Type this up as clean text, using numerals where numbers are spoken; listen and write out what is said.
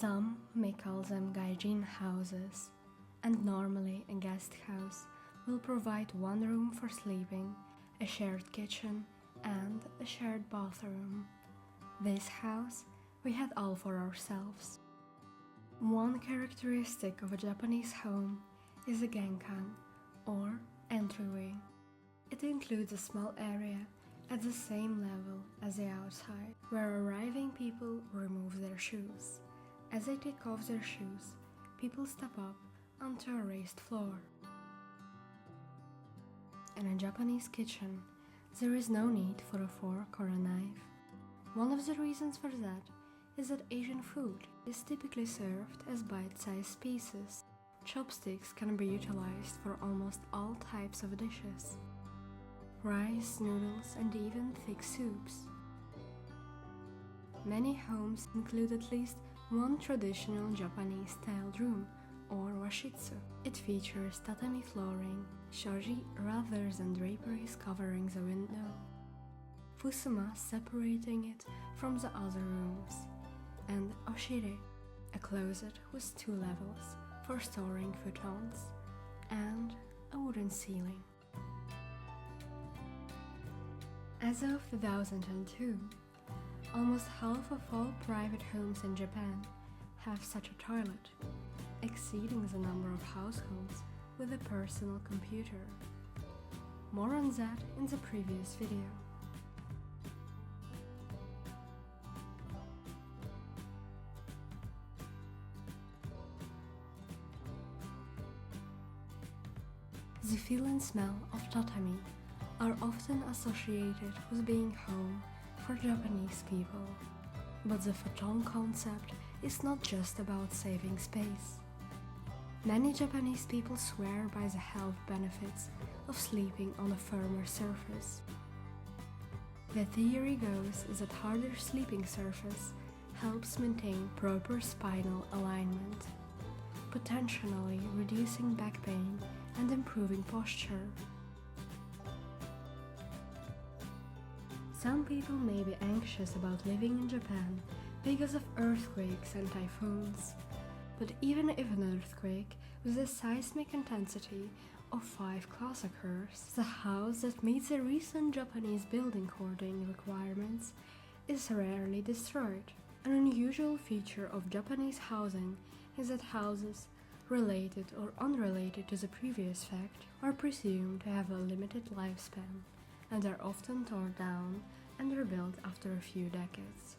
Some may call them Gaijin houses, and normally a guest house will provide one room for sleeping, a shared kitchen, and a shared bathroom. This house we had all for ourselves. One characteristic of a Japanese home is a genkan, or entryway. It includes a small area at the same level as the outside, where arriving people remove their shoes. As they take off their shoes, people step up onto a raised floor. In a Japanese kitchen, there is no need for a fork or a knife. One of the reasons for that is that Asian food is typically served as bite-sized pieces. Chopsticks can be utilized for almost all types of dishes: rice, noodles, and even thick soups. Many homes include at least one traditional Japanese-styled room, or washitsu. It features tatami flooring, shoji rather than draperies covering the window, fusuma separating it from the other rooms, and oshire, a closet with 2 levels for storing futons, and a wooden ceiling. As of 2002, almost half of all private homes in Japan have such a toilet, exceeding the number of households with a personal computer. More on that in the previous video. The feel and smell of tatami are often associated with being home for Japanese people. But the futon concept is not just about saving space. Many Japanese people swear by the health benefits of sleeping on a firmer surface. The theory goes that harder sleeping surface helps maintain proper spinal alignment, potentially reducing back pain and improving posture. Some people may be anxious about living in Japan because of earthquakes and typhoons. But even if an earthquake with a seismic intensity of 5 class occurs, the house that meets the recent Japanese building coding requirements is rarely destroyed. An unusual feature of Japanese housing is that houses related or unrelated to the previous fact are presumed to have a limited lifespan and are often torn down and rebuilt after a few decades.